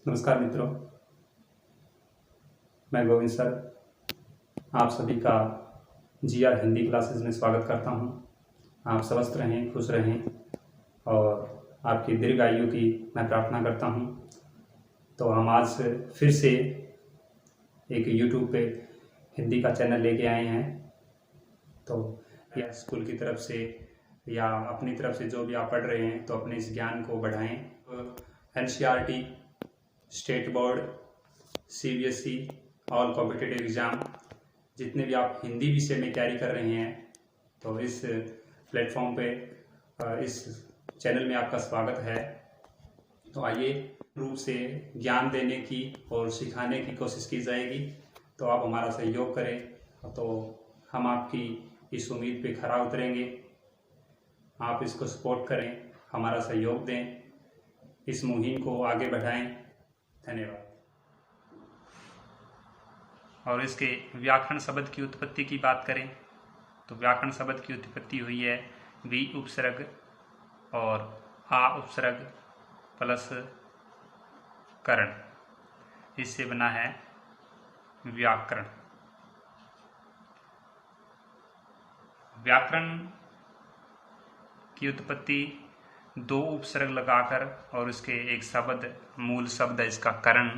नमस्कार मित्रों, मैं गोविंद सर आप सभी का जीआर हिंदी क्लासेस में स्वागत करता हूं। आप स्वस्थ रहें, खुश रहें और आपकी दीर्घ आयु की मैं प्रार्थना करता हूं। तो हम आज फिर से एक यूट्यूब पे हिंदी का चैनल लेके आए हैं। तो या स्कूल की तरफ से या अपनी तरफ से जो भी आप पढ़ रहे हैं तो अपने इस ज्ञान को बढ़ाएं। NCERT, state board, CBSE, all competitive exam, जितने भी आप हिंदी विषय में तैयारी कर रहे हैं तो इस प्लेटफॉर्म पे इस चैनल में आपका स्वागत है। तो आइए रूप से ज्ञान देने की और सिखाने की कोशिश की जाएगी। तो आप हमारा सहयोग करें तो हम आपकी इस उम्मीद पे खरा उतरेंगे। आप इसको सपोर्ट करें, हमारा सहयोग दें, इस मुहिम को आगे बढ़ाएं। धन्यवाद। और इसके व्याकरण शब्द की उत्पत्ति की बात करें तो व्याकरण शब्द की उत्पत्ति हुई है वी उपसर्ग और आ उपसर्ग प्लस करण, इससे बना है व्याकरण। व्याकरण की उत्पत्ति दो उपसर्ग लगाकर और उसके एक शब्द, मूल शब्द है इसका करण,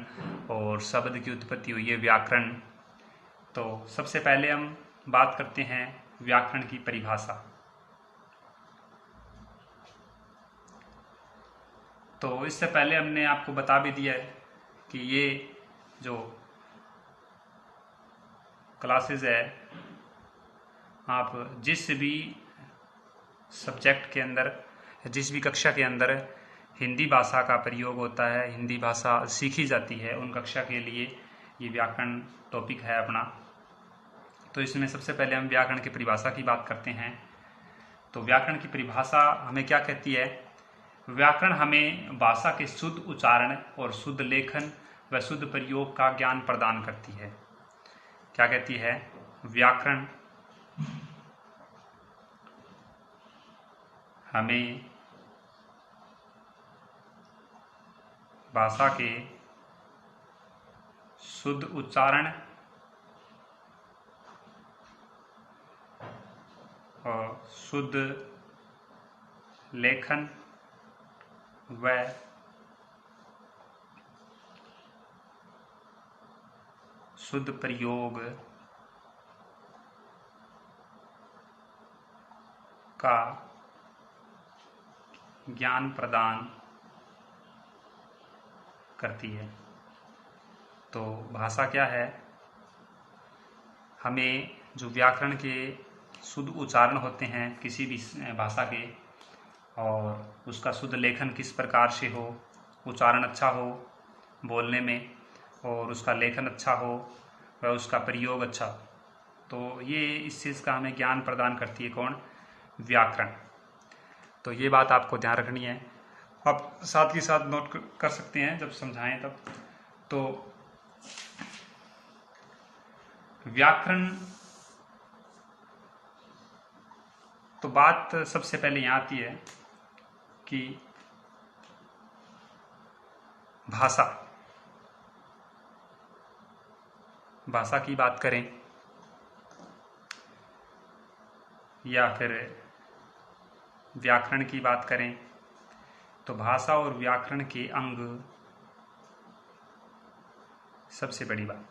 और शब्द की उत्पत्ति हुई है व्याकरण। तो सबसे पहले हम बात करते हैं व्याकरण की परिभाषा। तो इससे पहले हमने आपको बता भी दिया है कि ये जो क्लासेस है, आप जिस भी सब्जेक्ट के अंदर, जिस भी कक्षा के अंदर हिंदी भाषा का प्रयोग होता है, हिंदी भाषा सीखी जाती है, उन कक्षा के लिए ये व्याकरण टॉपिक है अपना। तो इसमें सबसे पहले हम व्याकरण की परिभाषा की बात करते हैं। तो व्याकरण की परिभाषा हमें क्या कहती है? व्याकरण हमें भाषा के शुद्ध उच्चारण और शुद्ध लेखन व शुद्ध प्रयोग का ज्ञान प्रदान करती है। क्या कहती है? व्याकरण हमें भाषा के शुद्ध उच्चारण और शुद्ध लेखन व शुद्ध प्रयोग का ज्ञान प्रदान करती है। तो भाषा क्या है? हमें जो व्याकरण के शुद्ध उच्चारण होते हैं किसी भी भाषा के, और उसका शुद्ध लेखन किस प्रकार से हो, उच्चारण अच्छा हो बोलने में और उसका लेखन अच्छा हो व उसका प्रयोग अच्छा, तो ये इस चीज़ का हमें ज्ञान प्रदान करती है। कौन? व्याकरण। तो ये बात आपको ध्यान रखनी है। आप साथ ही साथ नोट कर सकते हैं जब समझाएं तब। तो व्याकरण, तो बात सबसे पहले यहाँ आती है कि भाषा की बात करें या फिर व्याकरण की बात करें तो भाषा और व्याकरण के अंग, सबसे बड़ी बात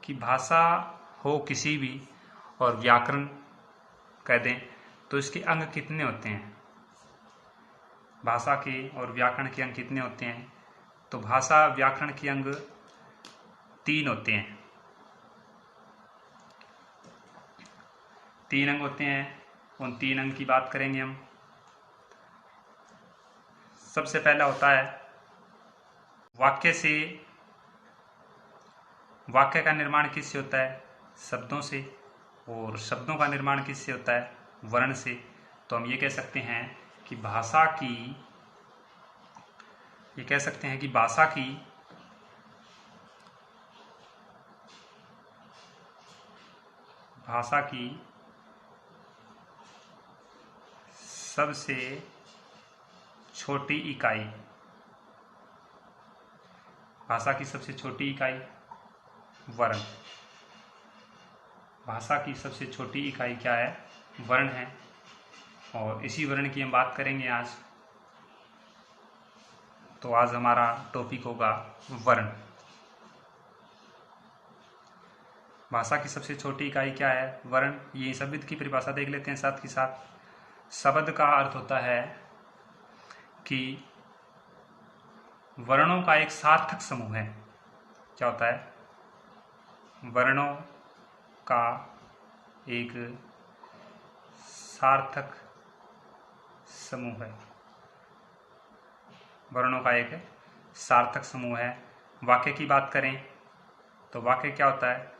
कि भाषा हो किसी भी और व्याकरण कह दें तो इसके अंग कितने होते हैं? भाषा के और व्याकरण के अंग कितने होते हैं? तो भाषा व्याकरण के अंग 3 होते हैं। 3 अंग होते हैं। उन 3 अंग की बात करेंगे हम। सबसे पहला होता है वाक्य का निर्माण किससे होता है? शब्दों से। और शब्दों का निर्माण किससे होता है? वर्ण से। तो हम ये कह सकते हैं कि भाषा की सबसे छोटी इकाई भाषा की सबसे छोटी इकाई वर्ण। भाषा की सबसे छोटी इकाई क्या है? वर्ण है। और इसी वर्ण की हम बात करेंगे आज। तो आज हमारा टॉपिक होगा वर्ण। भाषा की सबसे छोटी इकाई क्या है? वर्ण। ये शब्द की परिभाषा देख लेते हैं साथ ही साथ। शब्द का अर्थ होता है कि वर्णों का एक सार्थक समूह है। क्या होता है? वर्णों का एक सार्थक समूह है। वर्णों का एक सार्थक समूह है। वाक्य की बात करें तो वाक्य क्या होता है?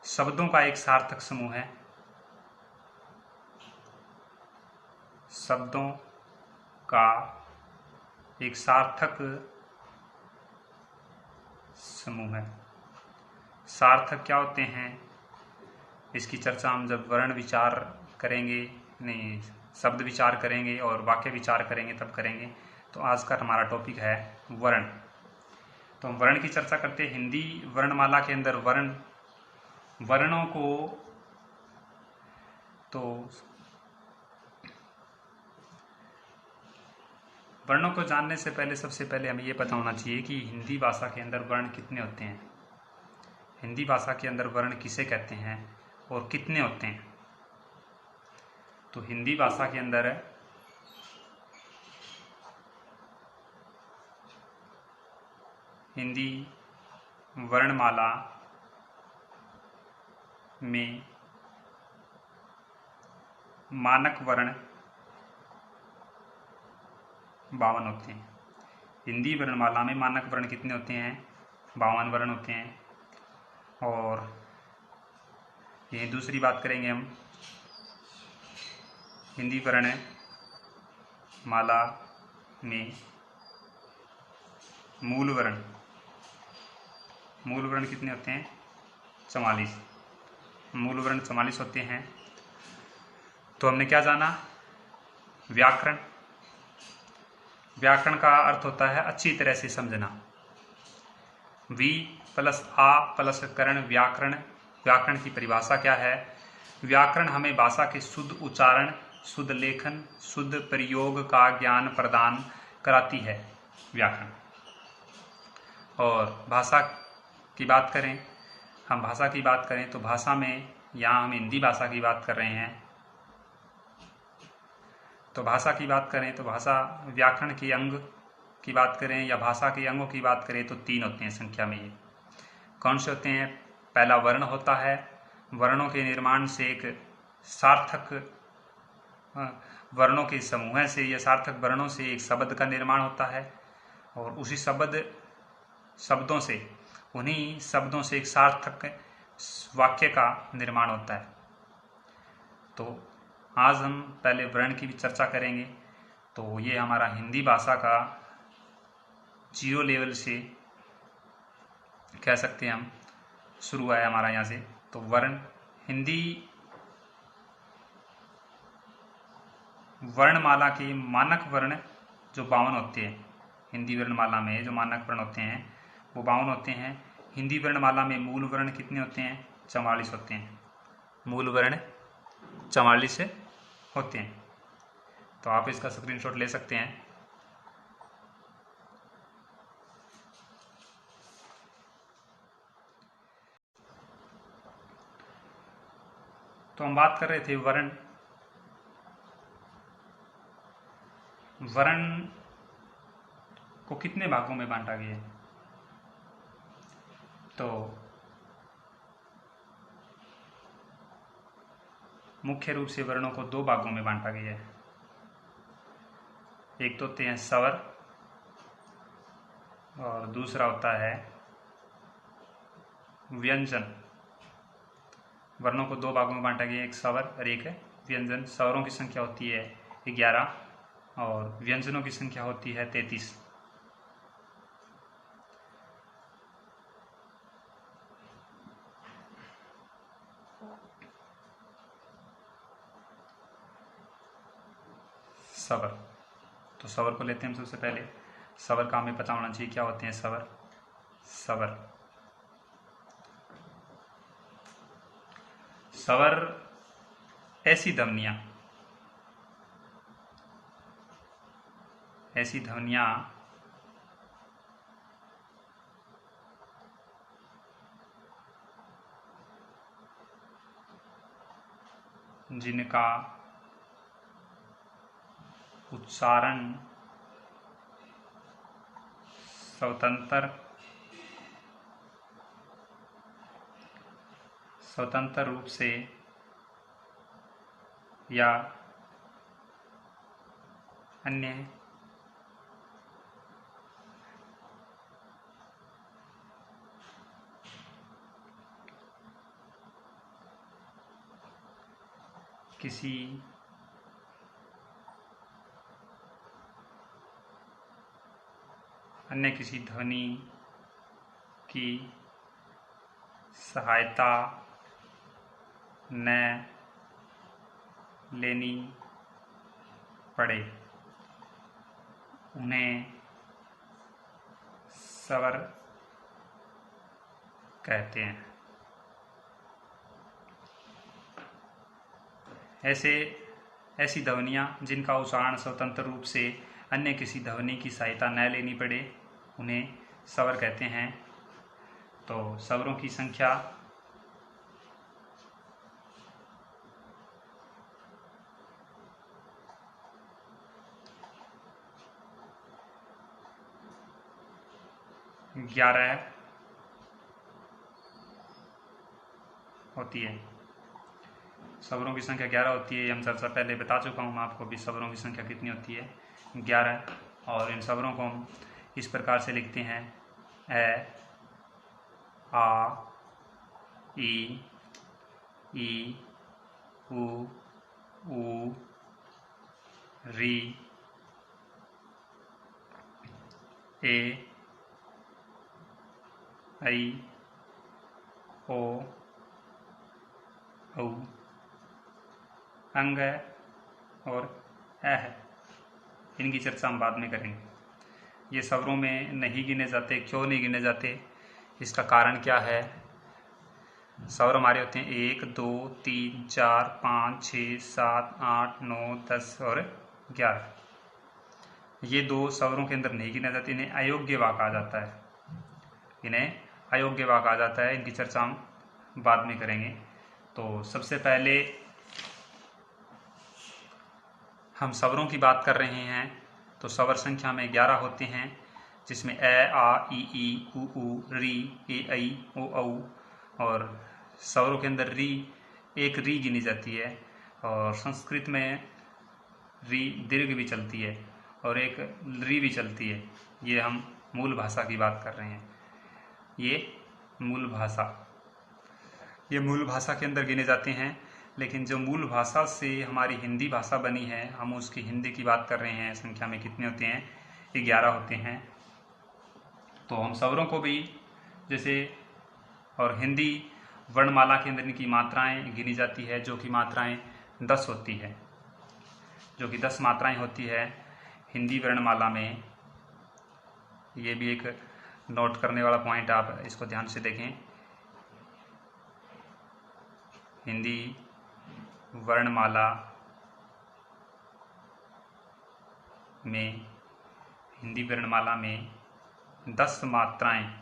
शब्दों का एक सार्थक समूह है। शब्दों का एक सार्थक समूह है। सार्थक क्या होते हैं? इसकी चर्चा हम जब वर्ण विचार करेंगे, नहीं, शब्द विचार करेंगे और वाक्य विचार करेंगे तब करेंगे। तो आज का हमारा टॉपिक है वर्ण। तो हम वर्ण की चर्चा करते हैं। हिंदी वर्णमाला के अंदर वर्णों को वर्णों को जानने से पहले सबसे पहले हमें ये पता होना चाहिए कि हिंदी भाषा के अंदर वर्ण कितने होते हैं। हिंदी भाषा के अंदर वर्ण किसे कहते हैं और कितने होते हैं। तो हिंदी भाषा के अंदर हिंदी वर्णमाला में मानक वर्ण 52 होते हैं। हिंदी वर्णमाला में मानक वर्ण कितने होते हैं? 52 वर्ण होते हैं। और ये दूसरी बात करेंगे हम। हिंदी वर्ण माला में मूल वर्ण कितने होते हैं? 44। मूल वर्ण 44 होते हैं। तो हमने क्या जाना? व्याकरण। व्याकरण का अर्थ होता है अच्छी तरह से समझना। वी प्लस आ प्लस करण व्याकरण। व्याकरण की परिभाषा क्या है? व्याकरण हमें भाषा के शुद्ध उच्चारण, शुद्ध लेखन, शुद्ध प्रयोग का ज्ञान प्रदान कराती है। व्याकरण। और भाषा की बात करें, हम भाषा की बात करें तो भाषा में, यहाँ हम हिंदी भाषा की बात कर रहे हैं, तो भाषा की बात करें तो भाषा व्याकरण के अंग की बात करें या भाषा के अंगों की बात करें तो 3 होते हैं संख्या में। ये कौन से होते हैं? पहला वर्ण होता है। वर्णों के निर्माण से एक सार्थक वर्णों के समूह से या सार्थक वर्णों से एक शब्द का निर्माण होता है। और उसी उन्हीं शब्दों से एक सार्थक वाक्य का निर्माण होता है। तो आज हम पहले वर्ण की भी चर्चा करेंगे। तो ये हमारा हिंदी भाषा का 0 लेवल से कह सकते हैं हम, शुरू है हमारा यहाँ से। तो वर्ण, हिंदी वर्णमाला के मानक वर्ण जो 52 होते हैं, हिंदी वर्णमाला में जो मानक वर्ण होते हैं वो 52 होते हैं। हिंदी वर्णमाला में मूल वर्ण कितने होते हैं? 44 होते हैं। मूल वर्ण 44 होते हैं। तो आप इसका स्क्रीनशॉट ले सकते हैं। तो हम बात कर रहे थे वर्ण को कितने भागों में बांटा गया है। तो मुख्य रूप से वर्णों को 2 भागों में बांटा गया है। एक तो होते हैं स्वर और दूसरा होता है व्यंजन। वर्णों को 2 भागों में बांटा गया है, एक स्वर और एक व्यंजन। स्वरों की संख्या होती है 11 और व्यंजनों की संख्या होती है 33। स्वर, तो स्वर को लेते हैं हम सबसे पहले। स्वर का हमें पता होना चाहिए क्या होते हैं स्वर। सवर। सवर ऐसी ध्वनियाँ जिनका उच्चारण स्वतंत्र रूप से या अन्य किसी ध्वनि की सहायता न लेनी पड़े, उन्हें स्वर कहते हैं। ऐसी ध्वनियाँ जिनका उच्चारण स्वतंत्र रूप से अन्य किसी ध्वनि की सहायता न लेनी पड़े, उन्हें स्वर कहते हैं। तो स्वरों की संख्या ग्यारह होती है। स्वरों की संख्या 11 होती है। हम चर्चा पहले बता चुका हूँ मैं आपको भी स्वरों की संख्या कितनी होती है, 11। और इन स्वरों को हम इस प्रकार से लिखते हैं: ए, आ, ई, उ, री, ए, ऐ, ओ, औ, अंग और अह। इनकी चर्चा हम बाद में करेंगे। ये स्वरों में नहीं गिने जाते। क्यों नहीं गिने जाते, इसका कारण क्या है? स्वर हमारे होते हैं 1, 2, 3, 4, 5, 6, 7, 8, 9, 10 और 11। ये दो स्वरों के अंदर नहीं गिने जाते। इन्हें अयोग्य वाक्य कहा जाता है। इनकी चर्चा हम बाद में करेंगे। तो सबसे पहले हम स्वरों की बात कर रहे हैं। तो स्वर संख्या में 11 होते हैं, जिसमें ए, आ, ई, उ, री, ए, ऐ, ओ, औ। और स्वरों के अंदर एक री गिनी जाती है। और संस्कृत में री दीर्घ भी चलती है और एक री भी चलती है। ये हम मूल भाषा की बात कर रहे हैं। ये मूल भाषा के अंदर गिने जाते हैं। लेकिन जो मूल भाषा से हमारी हिंदी भाषा बनी है, हम उसकी हिंदी की बात कर रहे हैं। संख्या में कितने होते हैं? 11 होते हैं। तो हम स्वरों को भी जैसे, और हिंदी वर्णमाला के अंदर इनकी मात्राएं गिनी जाती है, जो कि मात्राएं 10 होती है। 10 मात्राएं होती है हिंदी वर्णमाला में। ये भी एक नोट करने वाला पॉइंट, आप इसको ध्यान से देखें। हिंदी वर्णमाला में 10 मात्राएं,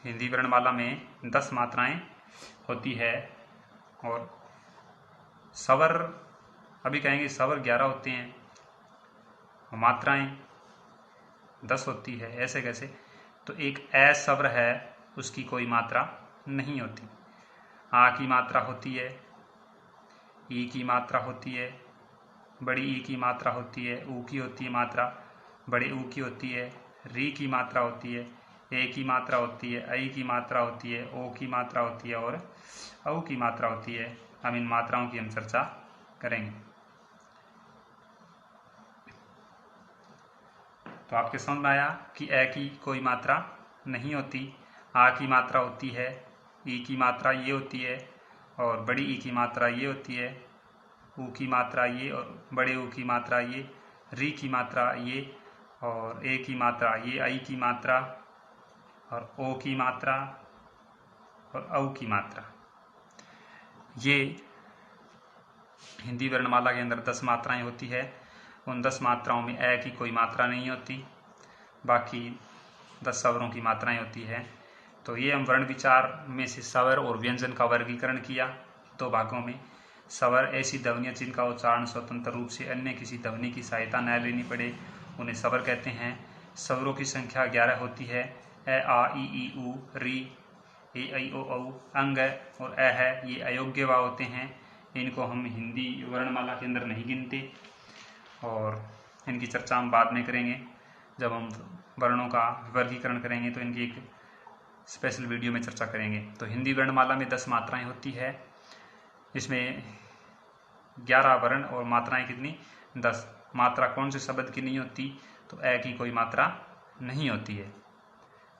हिंदी वर्णमाला में 10 मात्राएं होती है। और स्वर, अभी कहेंगे स्वर 11 होते हैं, मात्राएं 10 होती है। ऐसे कैसे? तो एक ए स्वर है, उसकी कोई मात्रा नहीं होती। आ की मात्रा होती है, ई की मात्रा होती है, बड़ी ई की मात्रा होती है, ऊ की होती है मात्रा, बड़े ऊ की होती है, री की मात्रा होती है, ए की मात्रा होती है, ऐ की मात्रा होती है, ओ की मात्रा होती है और औ की मात्रा होती है। हम इन मात्राओं की हम चर्चा करेंगे। तो आपके समझ में आया कि ए की कोई मात्रा नहीं होती, आ की मात्रा होती है, ई की मात्रा ये होती है और बड़ी ई की मात्रा ये होती है, ऊ की मात्रा ये और बड़े ऊ की मात्रा ये, री की मात्रा ये और ए की मात्रा, ये आई की मात्रा और ओ की मात्रा और औ की मात्रा। ये हिंदी वर्णमाला के अंदर 10 मात्राएं होती है। उन 10 मात्राओं में ए की कोई मात्रा नहीं होती, बाकी 10 स्वरों की मात्राएं होती है। तो ये हम वर्ण विचार में से स्वर और व्यंजन का वर्गीकरण किया 2 भागों में। स्वर ऐसी ध्वनियाँ जिनका उच्चारण स्वतंत्र रूप से अन्य किसी ध्वनि की सहायता न लेनी पड़े, उन्हें स्वर कहते हैं। स्वरों की संख्या 11 होती है। ए आ ई ई उ री, ए ऐ ओ औ, अंग और अ है, ये अयोग्य वा होते हैं। इनको हम हिंदी वर्णमाला के अंदर नहीं गिनते और इनकी चर्चा हम बाद में करेंगे। जब हम वर्णों का वर्गीकरण करेंगे तो इनकी एक स्पेशल वीडियो में चर्चा करेंगे। तो हिंदी वर्णमाला में 10 मात्राएं होती है। इसमें 11 वर्ण और मात्राएं कितनी? 10। मात्रा कौन से शब्द की नहीं होती? तो ए की कोई मात्रा नहीं होती है।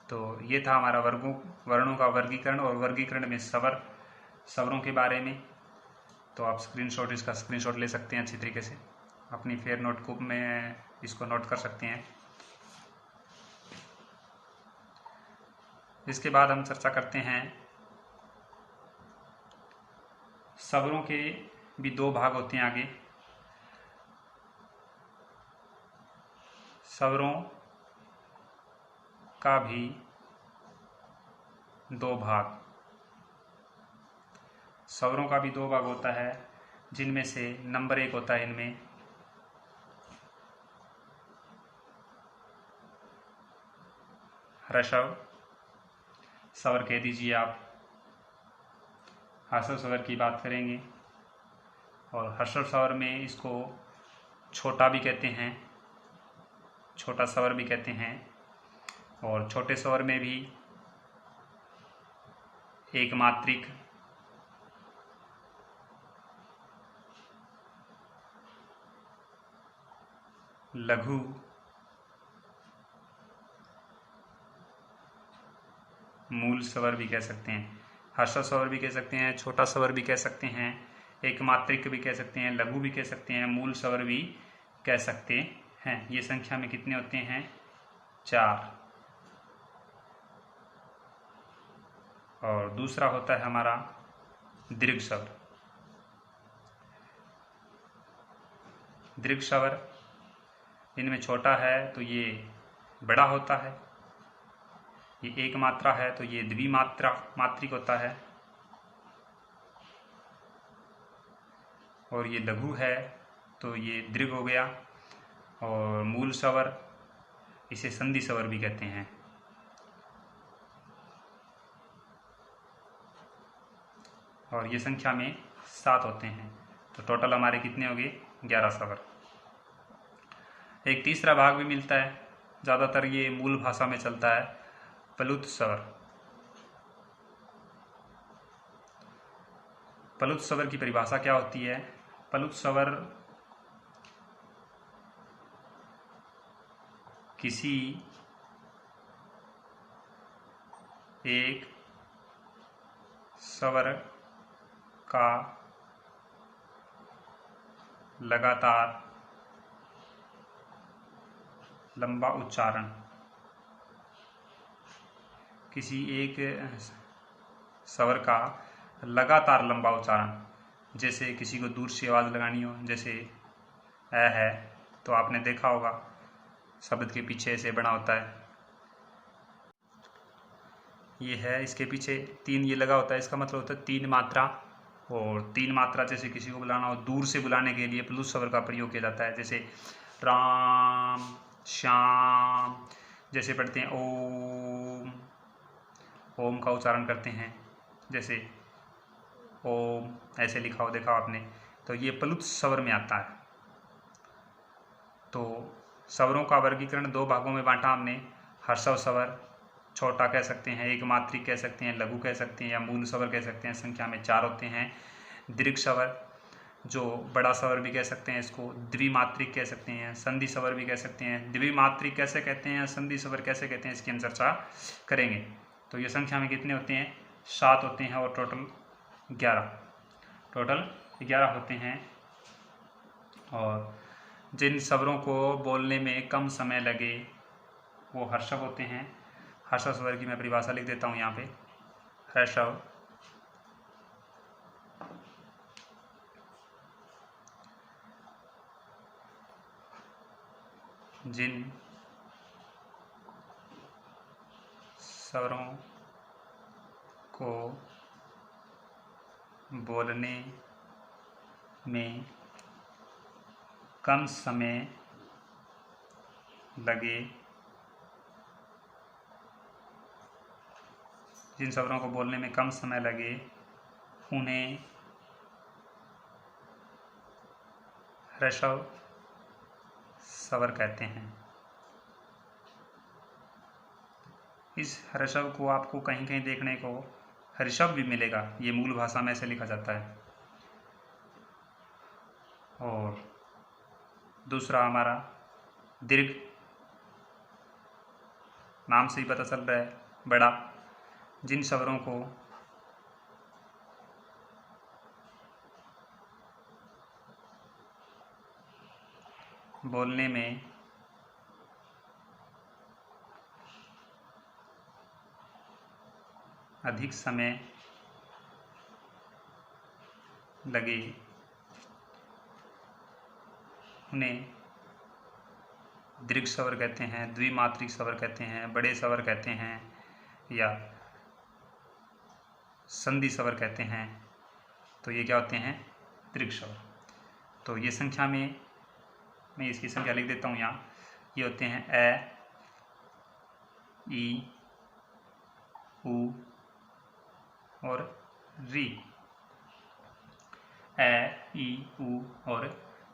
तो ये था हमारा वर्णों का वर्गीकरण और वर्गीकरण में स्वरों के बारे में। तो आप इसका स्क्रीनशॉट ले सकते हैं अच्छी तरीके से, अपनी फेयर नोटबुक में इसको नोट कर सकते हैं। इसके बाद हम चर्चा करते हैं स्वरों के भी 2 भाग होते हैं आगे। स्वरों का भी 2 भाग, स्वरों का भी 2 भाग होता है, जिनमें से नंबर 1 होता है इनमें ह्रस्व स्वर कह दीजिए आप। ह्रस्व स्वर की बात करेंगे और ह्रस्व स्वर में इसको छोटा भी कहते हैं, छोटा स्वर भी कहते हैं। और छोटे स्वर में भी एक मात्रिक, लघु, मूल स्वर भी कह सकते हैं। ह्रस्व स्वर भी कह सकते हैं, छोटा स्वर भी कह सकते हैं, एक मात्रिक भी कह सकते हैं, लघु भी कह सकते हैं, मूल स्वर भी कह सकते हैं। ये संख्या में कितने होते हैं? 4। और दूसरा होता है हमारा दीर्घ स्वर। दीर्घ स्वर इनमें छोटा है तो ये बड़ा होता है, ये एक मात्रा है तो ये मात्रिक होता है, और ये लघु है तो ये दीर्घ हो गया। और मूल स्वर इसे संधि स्वर भी कहते हैं। और ये संख्या में 7 होते हैं। तो टोटल हमारे कितने हो गए? 11 स्वर। एक तीसरा भाग भी मिलता है, ज़्यादातर ये मूल भाषा में चलता है, प्लुत स्वर। प्लुत स्वर की परिभाषा क्या होती है? प्लुत स्वर किसी एक स्वर का लगातार लंबा उच्चारण, किसी एक स्वर का लगातार लंबा उच्चारण। जैसे किसी को दूर से आवाज़ लगानी हो, जैसे ए है तो आपने देखा होगा शब्द के पीछे ऐसे बना होता है, ये है, इसके पीछे 3 ये लगा होता है, इसका मतलब होता है 3 मात्रा। और 3 मात्रा जैसे किसी को बुलाना हो, दूर से बुलाने के लिए प्लुत स्वर का प्रयोग किया जाता है। जैसे राम, श्याम, जैसे पढ़ते हैं ओम, ओम का उच्चारण करते हैं, जैसे ओम ऐसे लिखा हो, देखा आपने, तो ये प्लुत स्वर में आता है। तो स्वरों का वर्गीकरण 2 भागों में बांटा हमने। ह्रस्व स्वर छोटा कह सकते हैं, एक मात्रिक कह सकते हैं, लघु कह सकते हैं, या मूल स्वर कह सकते हैं, संख्या में 4 होते हैं। दीर्घ स्वर जो बड़ा स्वर भी कह सकते हैं, इसको द्विमात्रिक कह सकते हैं, संधि स्वर भी कह सकते हैं। द्विमात्रिक कैसे कहते हैं, संधि स्वर कैसे कहते हैं, इसकी हम चर्चा करेंगे। तो ये संख्या में कितने होते हैं? 7 होते हैं और टोटल 11 होते हैं। और जिन स्वरों को बोलने में कम समय लगे वो हर्षव होते हैं। हर्षव स्वर की मैं परिभाषा लिख देता हूँ यहाँ पे। हर्षव जिन स्वरों को बोलने में कम समय लगे, जिन स्वरों को बोलने में कम समय लगे उन्हें हर्षव स्वर कहते हैं। इस हर्षव को आपको कहीं कहीं देखने को हर्षव भी मिलेगा, ये मूल भाषा में ऐसे लिखा जाता है। और दूसरा हमारा दीर्घ, नाम से ही पता चल रहा है बड़ा। जिन स्वरों को बोलने में अधिक समय लगे उन्हें दीर्घ स्वर कहते हैं, द्विमात्रिक स्वर कहते हैं, बड़े स्वर कहते हैं या संधि स्वर कहते हैं। तो ये क्या होते हैं? दीर्घ स्वर। तो ये संख्या में मैं इसकी संख्या लिख देता हूँ यहाँ। ये होते हैं ए, ई, उ और री। ए, ई, उ और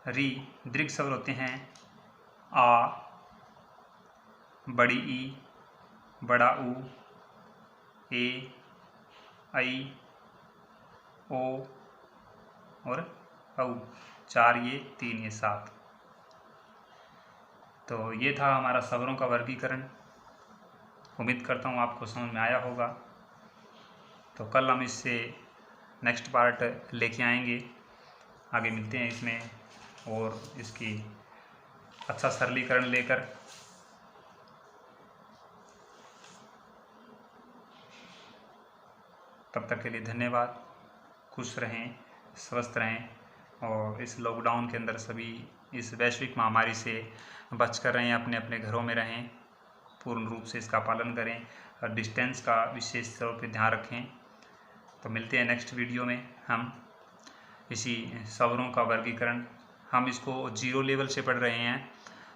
री दीर्घ स्वर होते हैं। आ, बड़ी ई, बड़ा उ, ए, आई, ओ और औ। 4 ये, 3 ये, 7। तो ये था हमारा स्वरों का वर्गीकरण। उम्मीद करता हूँ आपको समझ में आया होगा। तो कल हम इससे नेक्स्ट पार्ट लेके आएंगे, आगे मिलते हैं इसमें और इसकी अच्छा सरलीकरण लेकर। तब तक के लिए धन्यवाद। खुश रहें, स्वस्थ रहें और इस लॉकडाउन के अंदर सभी इस वैश्विक महामारी से बचकर रहें, अपने अपने घरों में रहें, पूर्ण रूप से इसका पालन करें और डिस्टेंस का विशेष तौर पर ध्यान रखें। तो मिलते हैं नेक्स्ट वीडियो में हम इसी स्वरों का वर्गीकरण। हम इसको 0 लेवल से पढ़ रहे हैं,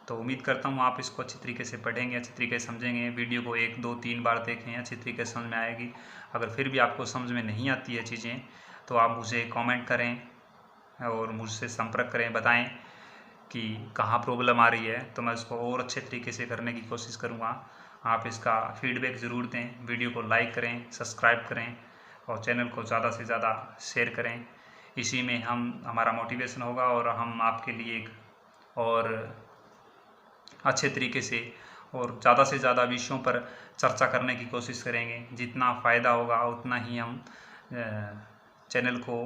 तो उम्मीद करता हूँ आप इसको अच्छी तरीके से पढ़ेंगे, अच्छी तरीके से समझेंगे। वीडियो को 1, 2, 3 बार देखें, अच्छी तरीके से समझ में आएगी। अगर फिर भी आपको समझ में नहीं आती है चीज़ें तो आप मुझे कमेंट करें और मुझसे संपर्क करें, बताएं कि कहाँ प्रॉब्लम आ रही है, तो मैं उसको और अच्छे तरीके से करने की कोशिश करूँगा। आप इसका फीडबैक ज़रूर दें। वीडियो को लाइक करें, सब्सक्राइब करें और चैनल को ज़्यादा से ज़्यादा शेयर करें। इसी में हमारा मोटिवेशन होगा और हम आपके लिए एक और अच्छे तरीके से और ज़्यादा से ज़्यादा विषयों पर चर्चा करने की कोशिश करेंगे। जितना फ़ायदा होगा उतना ही हम चैनल को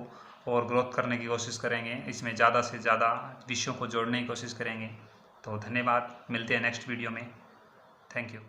और ग्रोथ करने की कोशिश करेंगे। इसमें ज़्यादा से ज़्यादा विषयों को जोड़ने की कोशिश करेंगे। तो धन्यवाद, मिलते हैं नेक्स्ट वीडियो में। Thank you.